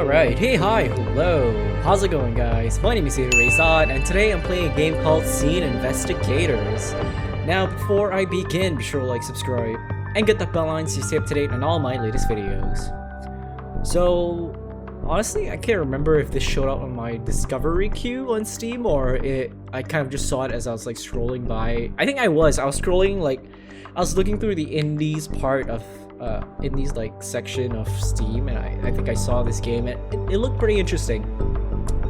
Alright, hey, hi, hello, how's it going guys? My name is ZetaRayZod, and today I'm playing a game called Scene Investigators. Now, before I begin, be sure to like, subscribe, and get the bell icon to stay up to date on all my latest videos. So, honestly, I can't remember if this showed up on my discovery queue on Steam, or I kind of just saw it as I was like scrolling by. I think I was scrolling, like, I was looking through the indies part of indies like section of Steam, and I think I saw this game, and it looked pretty interesting.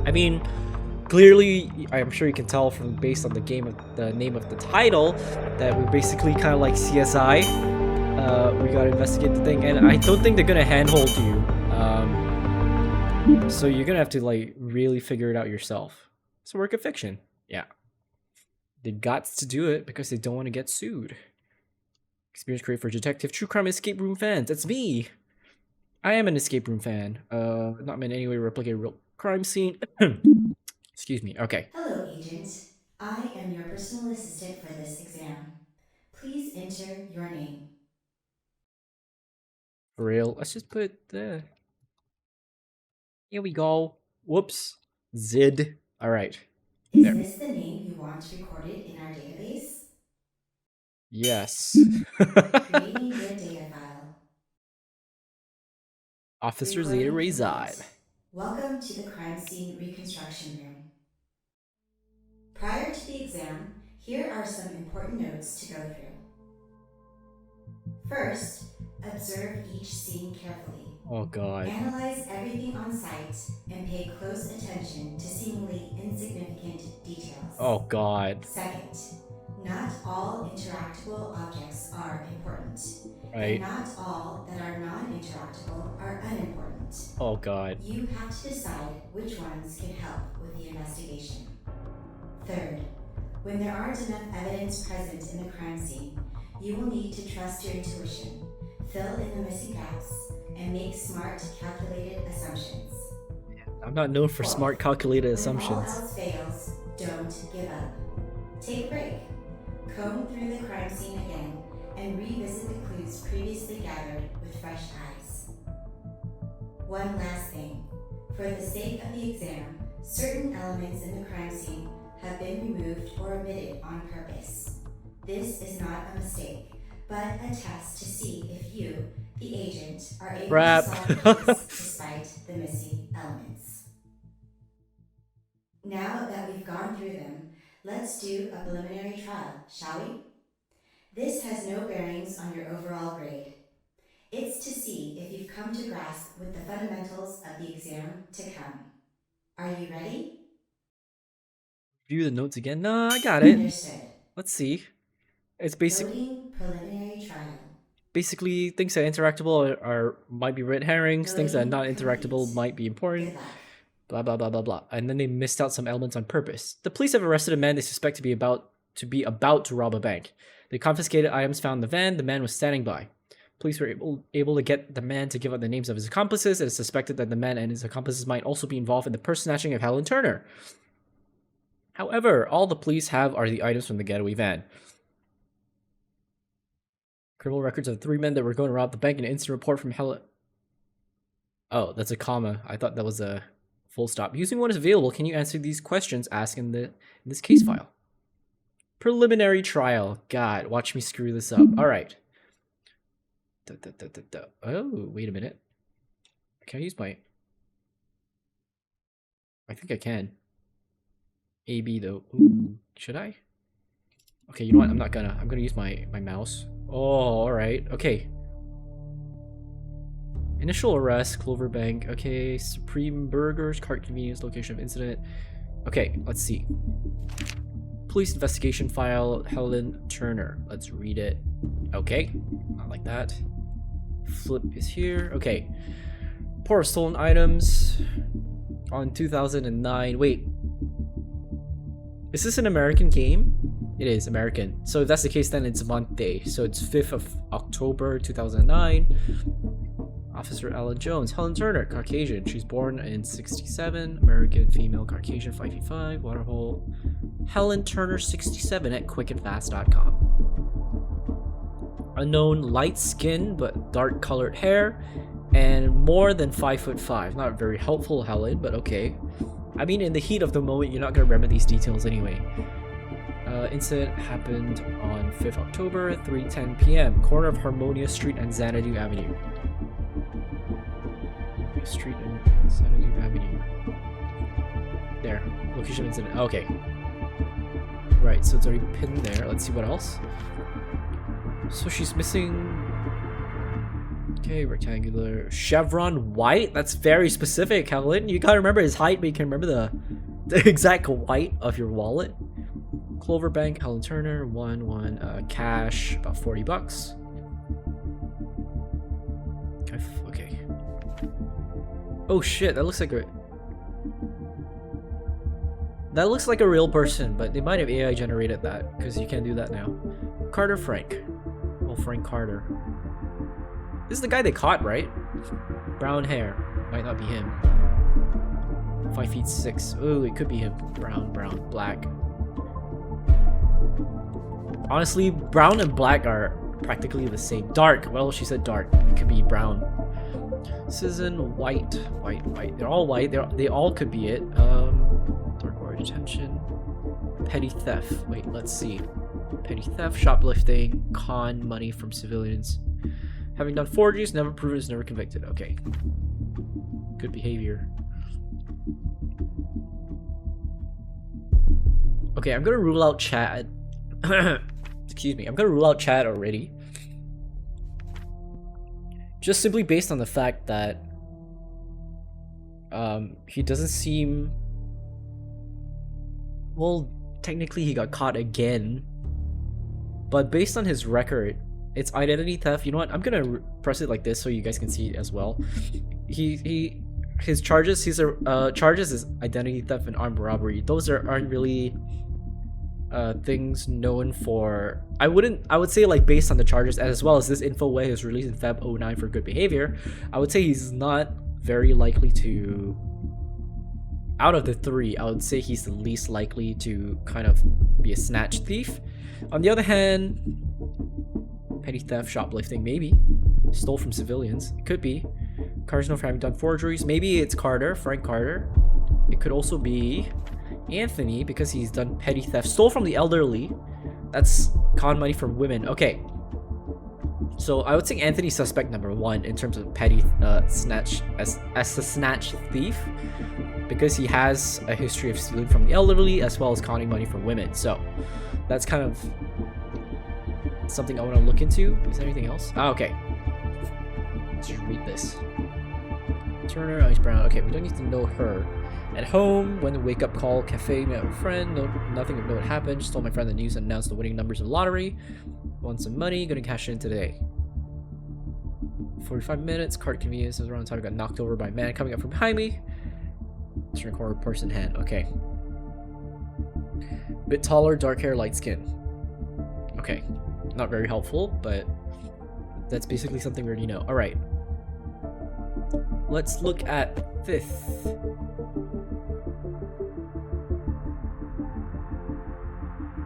I mean, clearly, I'm sure you can tell from based on the name of the title that we're basically kind of like CSI. We gotta investigate the thing, and I don't think they're gonna handhold you. So you're gonna have to like really figure it out yourself. It's a work of fiction. Yeah, they got to do it because they don't want to get sued. Experience created for detective, true crime, escape room fans. That's me. I am an escape room fan. Not meant in any way to replicate a real crime scene. Excuse me. Okay. Hello, Agent. I am your personal assistant for this exam. Please enter your name. For real. Let's just put the. Here we go. Whoops. Zid. All right. Is There. this the name you want recorded in our database? Yes. Creating your data file. Officer Recording ZetaRayZod. complete. Welcome to the crime scene reconstruction room. Prior to the exam, here are some important notes to go through. First, observe each scene carefully. Oh god. Analyze everything on site and pay close attention to seemingly insignificant details. Oh god. Second, not all interactable objects are important. Right. And not all that are non-interactable are unimportant. Oh god. You have to decide which ones can help with the investigation. Third, when there aren't enough evidence present in the crime scene, you will need to trust your intuition, fill in the missing gaps, and make smart, calculated assumptions. I'm not known for Fourth, smart, calculated when assumptions. all else fails, don't give up. Take a break. Comb through the crime scene again and revisit the clues previously gathered with fresh eyes. One last thing. For the sake of the exam, certain elements in the crime scene have been removed or omitted on purpose. This is not a mistake, but a test to see if you, the agent, are able to solve the case despite the missing elements. Now that we've gone through them, let's do a preliminary trial, shall we? This has no bearings on your overall grade. It's to see if you've come to grasp with the fundamentals of the exam to come. Are you ready? View the notes again. No, I got it. Understood. Let's see. It's Loading preliminary trial. basically things that are interactable might be red herrings. Things that are not Loading interactable complete. might be important. Good luck. Blah blah blah blah blah. And then they missed out some elements on purpose. The police have arrested a man they suspect to be about to rob a bank. They confiscated items found in the van. The man was standing by. Police were able to get the man to give out the names of his accomplices. It is suspected that the man and his accomplices might also be involved in the purse snatching of Helen Turner. However, all the police have are the items from the getaway van. Criminal records of 3 men that were going to rob the bank and an instant report from Helen. Oh, that's a comma. I thought that was a full stop. Using what is available, can you answer these questions asked in this case file? Preliminary trial. God, watch me screw this up. All right. Oh, wait a minute. Can I use my... I think I can. AB though. Ooh, should I? Okay, you know what? I'm gonna use my mouse. Oh, all right. Okay. Initial arrest, Clover Bank. Okay, Supreme Burgers, cart convenience, location of incident. Okay, let's see. Police investigation file, Helen Turner. Let's read it. Okay, not like that. Flip is here. Okay. Report of stolen items on 2009. Wait. Is this an American game? It is American. So if that's the case, then it's month day. So it's 5th of October 2009. Officer Ellen Jones. Helen Turner, Caucasian. She's born in 67. American, female, Caucasian, 5 feet 5. Waterhole. Helen Turner, 67 at quickandfast.com. Unknown, light skin but dark colored hair. and more than 5'5". Not very helpful, Helen, but okay. I mean, in the heat of the moment, you're not gonna remember these details anyway. Incident happened on 5th October, 3:10 p.m. Corner of Harmonia Street and Xanadu Avenue. Street and Xanadu Avenue. There. Location incident. Okay. Right, so it's already pinned there. Let's see what else. So she's missing... Okay, rectangular. Chevron white? That's very specific, Helen. You gotta remember his height, but you can remember the exact white of your wallet. Clover Bank, Helen Turner, cash, about 40 bucks. Okay. Oh shit, that looks like a... That looks like a real person, but they might have AI generated that, because you can't do that now. Carter Frank. Well, Frank Carter. This is the guy they caught, right? Brown hair. Might not be him. 5'6". Oh, it could be him. Brown, black. Honestly, brown and black are practically the same. Dark. Well, she said dark. It could be brown. Citizen white. They're all white. They all could be it. Dark order detention. Petty theft. Wait, let's see. Petty theft, shoplifting, con money from civilians. Having done forgeries, never proven, is never convicted. Okay. Good behavior. Okay, I'm gonna rule out chat. Excuse me, I'm gonna rule out chat already. Just simply based on the fact that he doesn't seem... Well, technically he got caught again. But based on his record, it's identity theft. You know what? I'm gonna press it like this so you guys can see it as well. His charges is identity theft and armed robbery. Those aren't really things known for. I would say, like, based on the charges as well as this info where he was released in Feb 09 for good behavior, I would say he's not very likely to. Out of the three, I would say he's the least likely to kind of be a snatch thief. On the other hand, petty theft, shoplifting, maybe. Stole from civilians. It could be. Carter's known for having done forgeries. Maybe it's Carter, Frank Carter. It could also be Anthony because he's done petty theft. Stole from the elderly. That's con money from women. Okay. So I would say Anthony's suspect number one in terms of petty snatch as a snatch thief, because he has a history of stealing from the elderly as well as conning money from women. So that's kind of something I want to look into. Is there anything else? Ah, okay. Let's just read this. Turner, Ice Brown. Okay, we don't need to know her. At home, when the wake-up call, cafe, met with a friend. No, nothing of note happened. Just told my friend the news and announced the winning numbers of the lottery. Want some money? Gonna cash it in today. 45 minutes. Cart convenience. Is around the time I got knocked over by a man coming up from behind me. Let's record person hand. Okay. Bit taller, dark hair, light skin. Okay. Not very helpful, but that's basically something we already know. Alright. Let's look at 5th.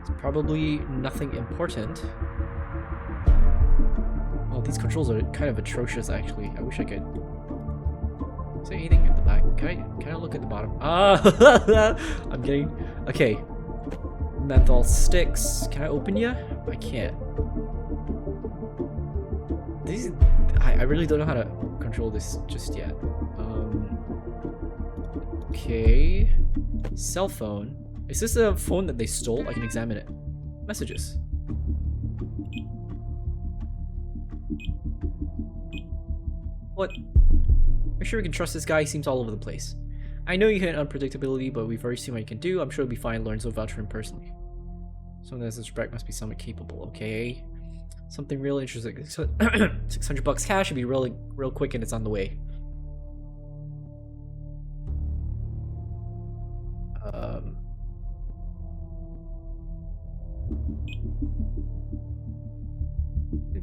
It's probably nothing important. Oh, these controls are kind of atrocious, actually. I wish I could. Is there anything at the back? Can I look at the bottom? Ah! I'm getting... Okay. Menthol sticks. Can I open you? I can't. These... I really don't know how to control this just yet. Okay. Cell phone. Is this a phone that they stole? I can examine it. Messages. What? Are you sure we can trust this guy? He seems all over the place. I know you hate unpredictability, but we've already seen what you can do. I'm sure it'll be fine. Lorenzo vouch for him personally. Someone that has this respect must be somewhat capable. Okay. Something real interesting. 600 bucks cash should be real quick, and it's on the way.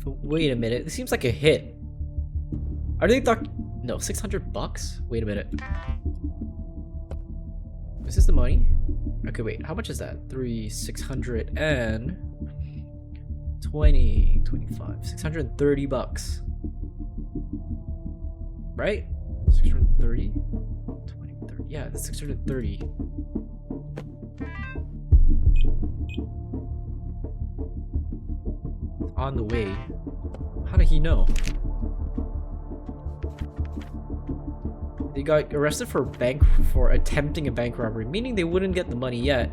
Wait a minute. This seems like a hit. Are they no, 600 bucks? Wait a minute. Is this the money? Okay, wait. How much is that? 600 and 20, 25, 630 bucks. Right? 630? 20, 30. Yeah, that's 630. On the way. How did he know? They got arrested for attempting a bank robbery, meaning they wouldn't get the money yet.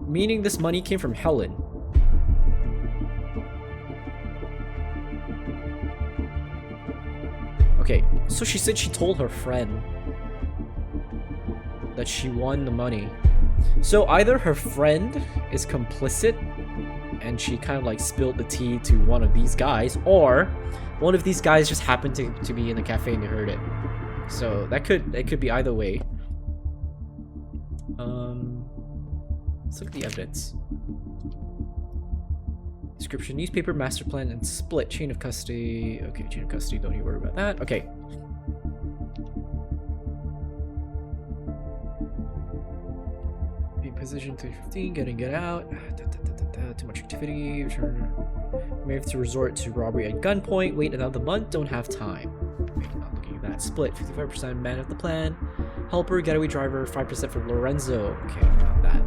Meaning this money came from Helen. Okay, so she said she told her friend that she won the money. So either her friend is complicit and she kind of like spilled the tea to one of these guys, or one of these guys just happened to be in the cafe and they heard it. So it could be either way. Let's look at the evidence. Description: newspaper, master plan, and split. Chain of custody. Okay, chain of custody. Don't you worry about that. Okay. Being positioned 315. Get out. Too much activity. Return. May have to resort to robbery at gunpoint. Wait another month. Don't have time. Okay, not looking at that. Split. 55% man of the plan. Helper, getaway driver. 5% for Lorenzo. Okay, found that.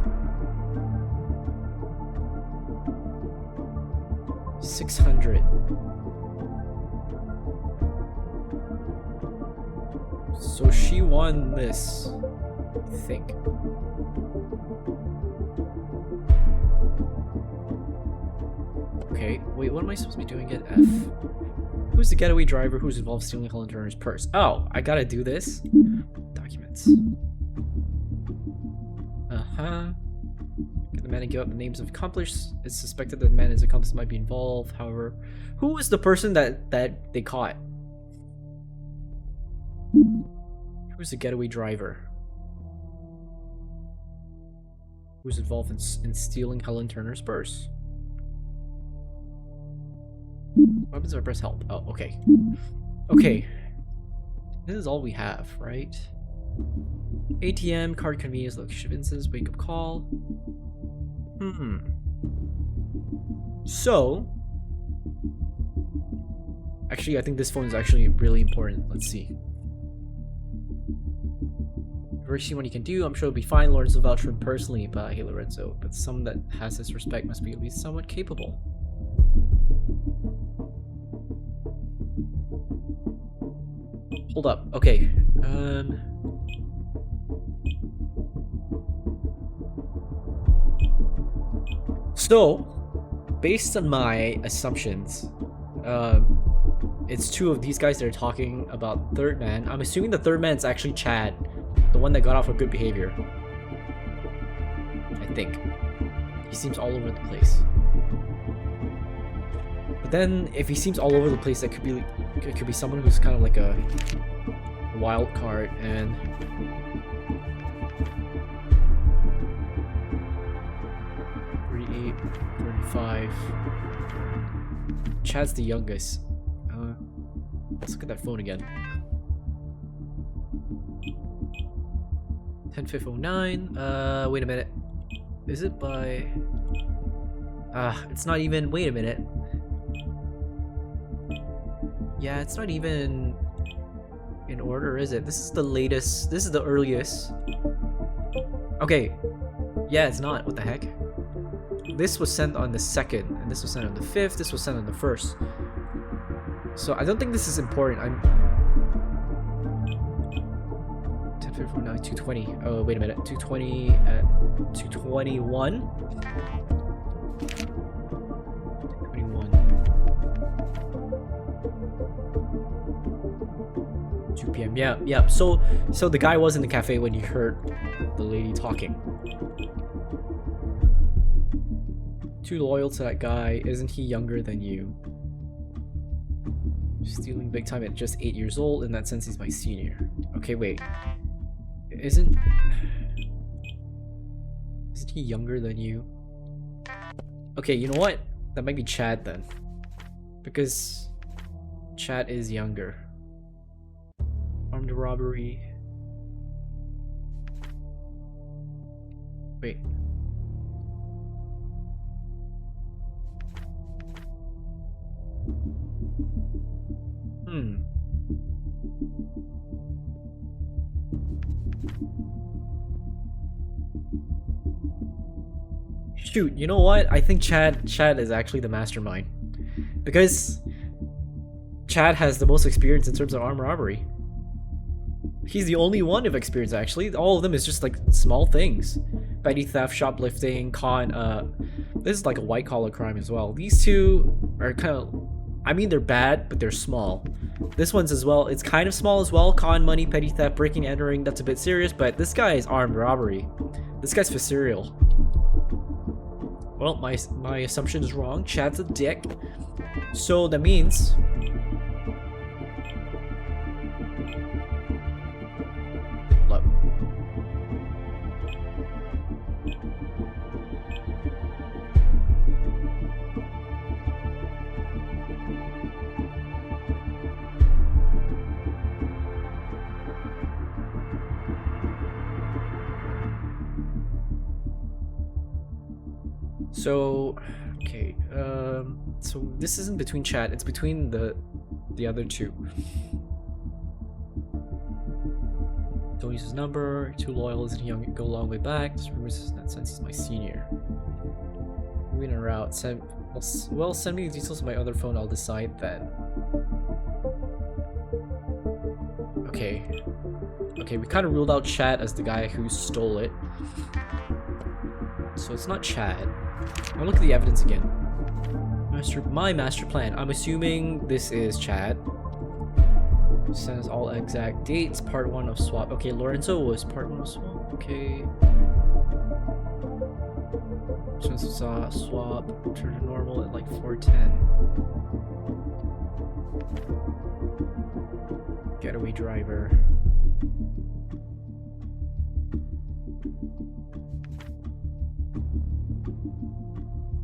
600. So she won this, I think. Okay, wait, what am I supposed to be doing at F? Who's the getaway driver who's involved in stealing Helen Turner's purse? Oh, I gotta do this? Documents. Get the man and give up the names of accomplices. It's suspected that the man and his accomplice might be involved. However, who was the person that they caught? Who's the getaway driver? Who's involved in stealing Helen Turner's purse? Weapons or press help? Oh, okay. Okay. This is all we have, right? ATM, card convenience, location of instance, wake up call. So, actually, I think this phone is actually really important. Let's see. First, see what you can do. I'm sure it'll be fine. Lorenzo vouched for him personally, but hey, Lorenzo. But someone that has this respect must be at least somewhat capable. Hold up. Okay. So, based on my assumptions, it's two of these guys that are talking about third man. I'm assuming the third man's actually Chad, the one that got off for good behavior. I think. He seems all over the place. But then, if he seems all over the place, it could be someone who's kind of like a wild card, and 38, 35. Chad's the youngest. Let's look at that phone again. 10509. Wait a minute. Is it by? It's not even. Wait a minute. Yeah, it's not even in order, is it? This is the latest. This is the earliest. Okay. Yeah, it's not. What the heck? This was sent on the 2nd, and this was sent on the 5th. This was sent on the 1st. So I don't think this is important. I'm 10:59, 220. Oh, wait a minute. 220 at 221. 2 p.m. Yeah. So the guy was in the cafe when he heard the lady talking. Too loyal to that guy. Isn't he younger than you? Stealing big time at just 8 years old. In that sense, he's my senior. Okay, wait. Isn't he younger than you? Okay, you know what? That might be Chad then. Because Chad is younger. Armed robbery. Wait. Shoot, you know what? I think Chad is actually the mastermind. Because Chad has the most experience in terms of armed robbery. He's the only one of experience actually. All of them is just like small things. Petty theft, shoplifting, this is like a white collar crime as well. These two are kind of, I mean they're bad, but they're small. This one's as well, it's kind of small as well. Con, money, petty theft, breaking, entering, that's a bit serious, but this guy is armed robbery. This guy's for serial. Well, my assumption is wrong. Chad's a dick. So that means look. So, okay, so this isn't between Chad, it's between the other two. Don't use his number, too loyal, isn't young, go a long way back. This rumor is that since he's my senior. Moving a route, send me the details of my other phone, I'll decide then. Okay. Okay, we kind of ruled out Chad as the guy who stole it. So it's not Chad. I'll look at the evidence again. My master plan. I'm assuming this is Chad. Sends all exact dates. Part 1 of swap. Okay, Lorenzo was part 1 of swap. Okay. Saw swap. Turn to normal at like 4:10. Getaway driver.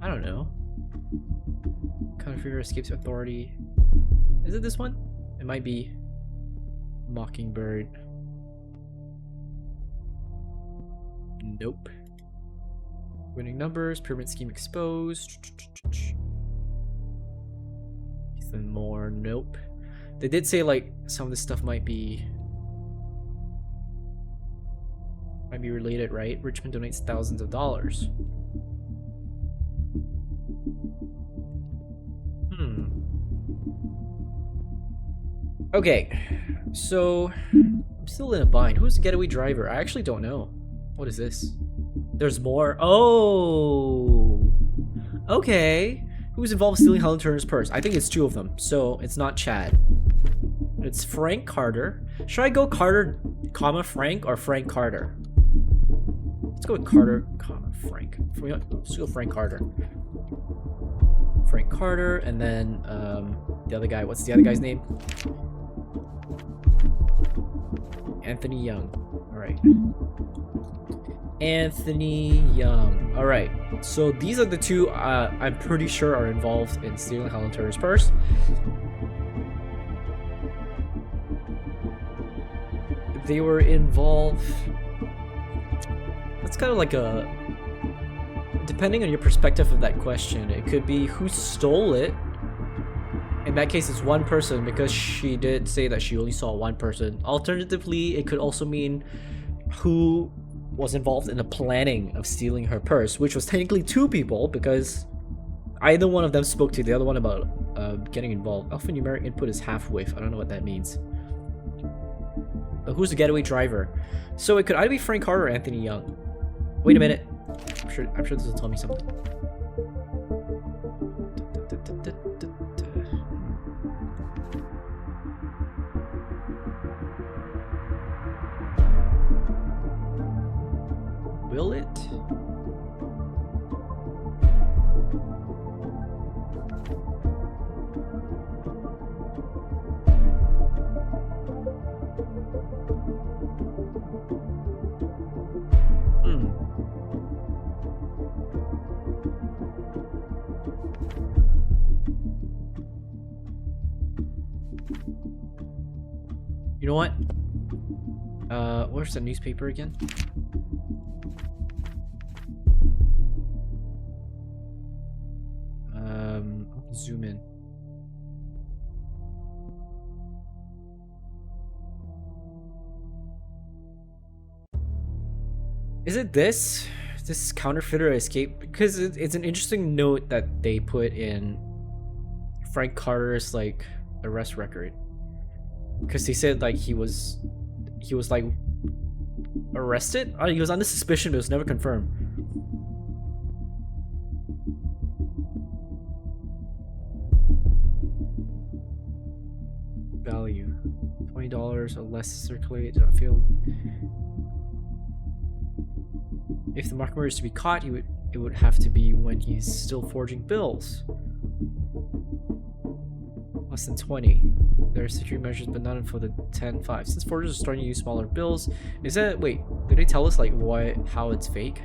I don't know. Counterfeiter escapes authority. Is it this one? It might be Mockingbird. Nope. Winning numbers, pyramid scheme exposed. Ethan Moore, nope. They did say like some of this stuff might be related, right? Richmond donates thousands of dollars. Okay, so I'm still in a bind. Who's the getaway driver? I actually don't know. What is this? There's more. Oh, okay. Who's involved in stealing Helen Turner's purse? I think it's 2 of them, so it's not Chad. It's Frank Carter. Should I go Carter, comma Frank, or Frank Carter? Let's go with Carter, comma Frank. Let's go Frank Carter. Frank Carter, and then the other guy. What's the other guy's name? Anthony Young. Alright. Anthony Young. Alright. So these are the 2 I'm pretty sure are involved in stealing Helen Turner's purse. They were involved. That's kind of like a. Depending on your perspective of that question, it could be who stole it. In that case, it's one person because she did say that she only saw one person. Alternatively, it could also mean who was involved in the planning of stealing her purse, which was technically 2 people because either one of them spoke to the other one about getting involved. Alphanumeric input is half-width. I don't know what that means. But who's the getaway driver? So it could either be Frank Carter or Anthony Young. Wait a minute. I'm sure this will tell me something. Will it? You know what? Where's the newspaper again? I'll zoom in. Is it this? This counterfeiter escape? Because it's an interesting note that they put in Frank Carter's like arrest record. Because he said like he was like arrested. He was under suspicion, but it was never confirmed. Value $20 or less circulated on field. If the marker is to be caught, it would have to be when he's still forging bills. Less than 20. There are security measures, but not for the 10-5. Since forgers are starting to use smaller bills, is that wait? Did they tell us like how it's fake?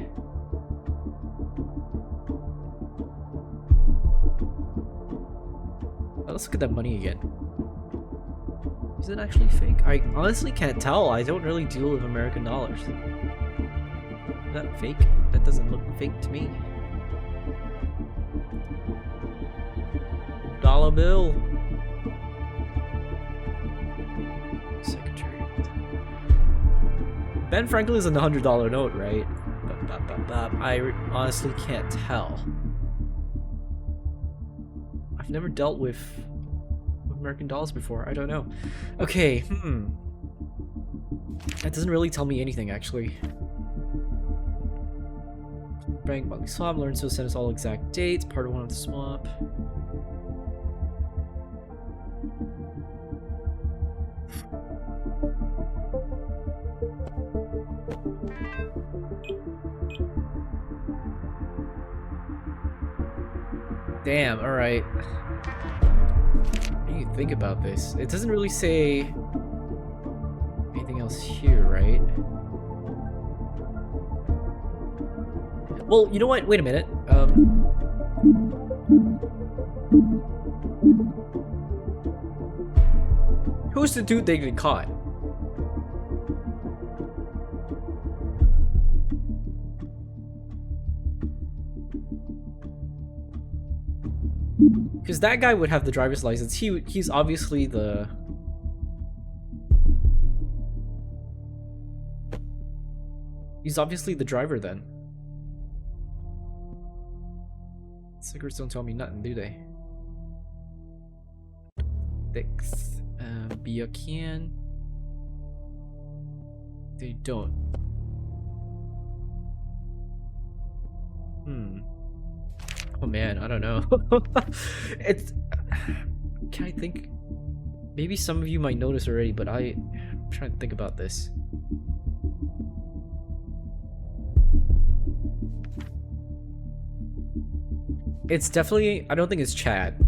Let's look at that money again. Is it actually fake? I honestly can't tell. I don't really deal with American dollars. Is that fake? That doesn't look fake to me. Dollar bill. Secretary. Ben Franklin is on the $100 note, right? I honestly can't tell. I've never dealt with American dollars before. I don't know. Okay, that doesn't really tell me anything, actually. Bank monthly swap. Learn to send us all exact dates. Part 1 of the swap. Damn, alright. What do you think about this? It doesn't really say anything else here, right? Well, you know what? Wait a minute. Who's the dude they get caught? Because that guy would have the driver's license. He's obviously the... He's obviously the driver then. Cigarettes don't tell me nothing, do they? Six. Beer can. They don't. Oh man, I don't know. It's... Can I think? Maybe some of you might notice already, but I'm trying to think about this. It's definitely... I don't think it's Chad.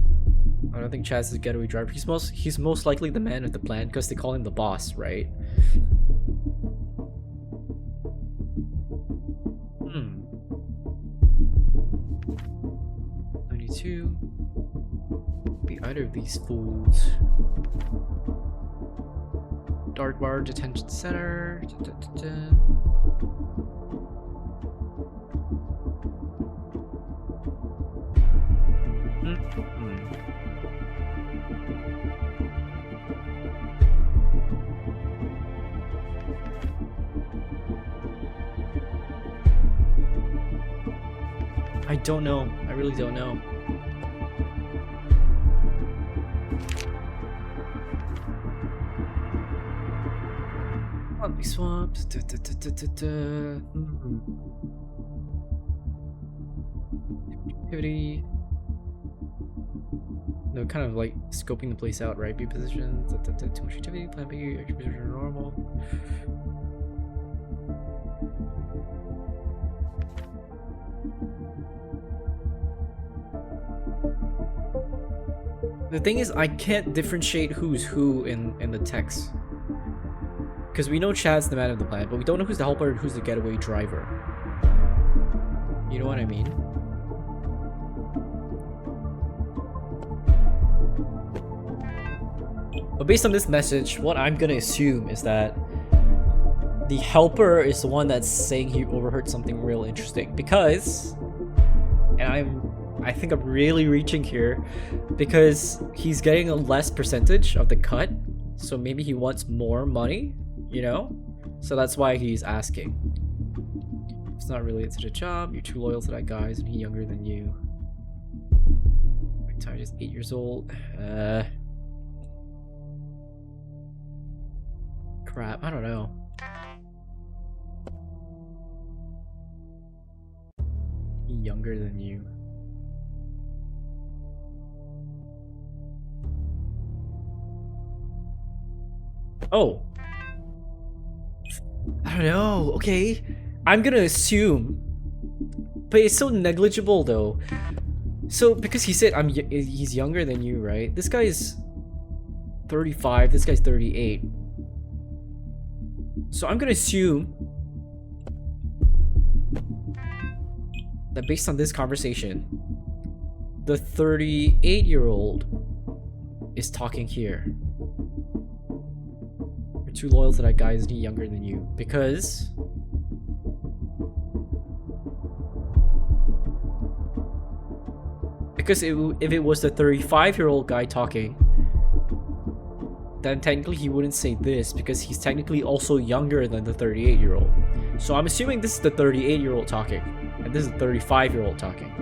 I don't think Chad's the getaway driver. He's most likely the man with the plan because they call him the boss, right? 92. Be either of these fools. Dark bar detention center. I don't know. I really don't know. Monthly swaps. Activity. No, kind of like scoping the place out, right? B positions. Too much activity. Plan B. Extra position are normal. The thing is, I can't differentiate who's who in the text. Because we know Chad's the man of the plan, but we don't know who's the helper and who's the getaway driver. You know what I mean? But based on this message, what I'm gonna assume is that the helper is the one that's saying he overheard something real interesting. Because, and I think I'm really reaching here, because he's getting a less percentage of the cut, so maybe he wants more money, you know? So that's why he's asking. It's not related to the job. You're too loyal to that guy. Isn't he younger than you? My Ty is 8 years old. Crap, I don't know. He younger than you. Oh. I don't know. Okay. I'm gonna assume. But it's so negligible though. So because he said he's younger than you, right? This guy's 35, this guy's 38. So I'm gonna assume that based on this conversation, the 38-year-old is talking here. You're too loyal to that guy, isn't he younger than you? Because if it was the 35-year-old guy talking, then technically he wouldn't say this because he's technically also younger than the 38-year-old. So I'm assuming this is the 38-year-old talking, and this is the 35-year-old talking.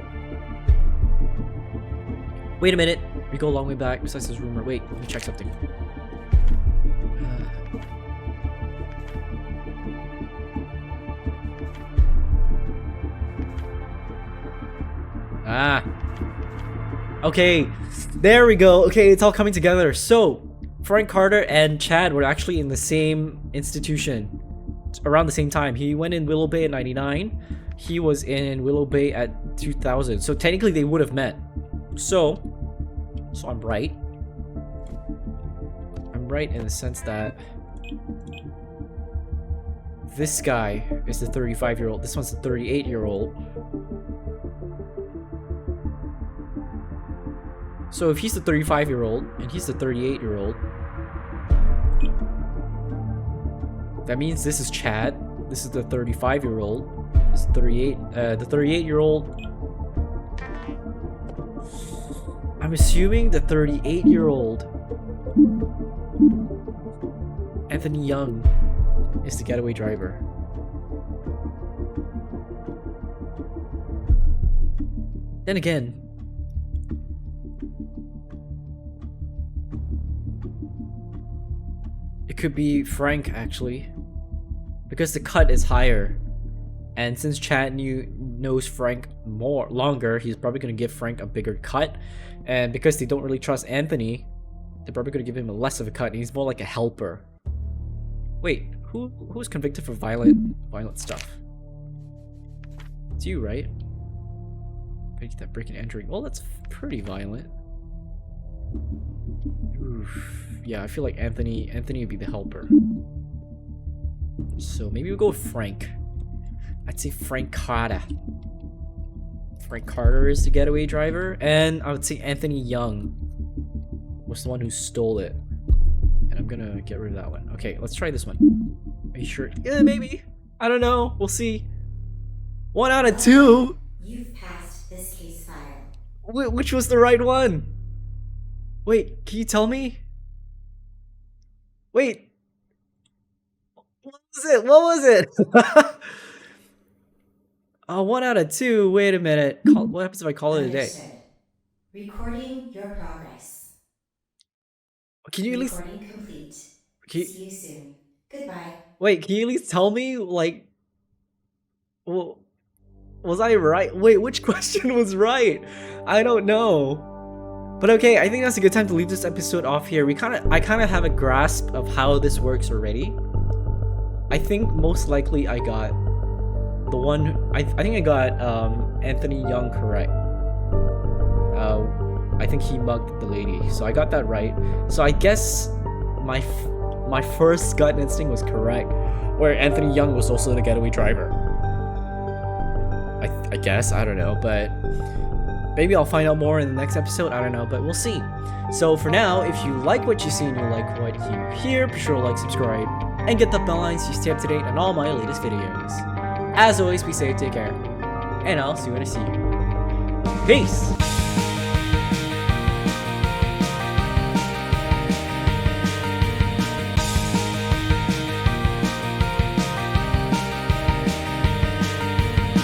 Wait a minute, we go a long way back besides this rumor. Wait, let me check something. Okay, there we go. Okay, it's all coming together. So, Frank Carter and Chad were actually in the same institution around the same time. He went in Willow Bay at 99. He was in Willow Bay at 2000. So technically they would have met. So I'm right. I'm right in the sense that this guy is the 35-year-old. This one's the 38-year-old. So if he's the 35-year-old and he's the 38-year-old, that means this is Chad. This is the 35-year-old. This is 38. The 38-year-old. I'm assuming the 38-year-old Anthony Young is the getaway driver. Then again, it could be Frank actually, because the cut is higher, and since Chad knows Frank longer, he's probably gonna give Frank a bigger cut, and because they don't really trust Anthony, they're probably gonna give him a less of a cut, and he's more like a helper. Wait, who's convicted for violent stuff? It's you, right? That breaking and entering. Well, that's pretty violent. Oof. Yeah, I feel like Anthony would be the helper. So maybe we'll go with Frank. I'd say Frank Carter. Frank Carter is the getaway driver, and I would say Anthony Young was the one who stole it. And I'm gonna get rid of that one. Okay, let's try this one. Are you sure? Yeah, maybe. I don't know. We'll see. 1 out of 2. You've passed this case file. Which was the right one? Wait, can you tell me? Wait. What was it? What was it? 1 out of 2. Wait a minute. What happens if I call it a day? Understood. Recording your progress. Can you at least... Recording complete. See you soon. Goodbye. Wait, can you at least tell me, like... Well, was I right? Wait, which question was right? I don't know. But okay, I think that's a good time to leave this episode off here. I kind of have a grasp of how this works already. I think most likely I got the one. I think I got Anthony Young correct. I think he mugged the lady, so I got that right. So I guess my first gut instinct was correct, where Anthony Young was also the getaway driver. I guess, I don't know, but maybe I'll find out more in the next episode. I don't know, but we'll see. So for now, if you like what you see and you like what you hear, be sure to like, subscribe, and get the bell line so you stay up to date on all my latest videos. As always, be safe, take care, and I'll see you when I see you. Peace!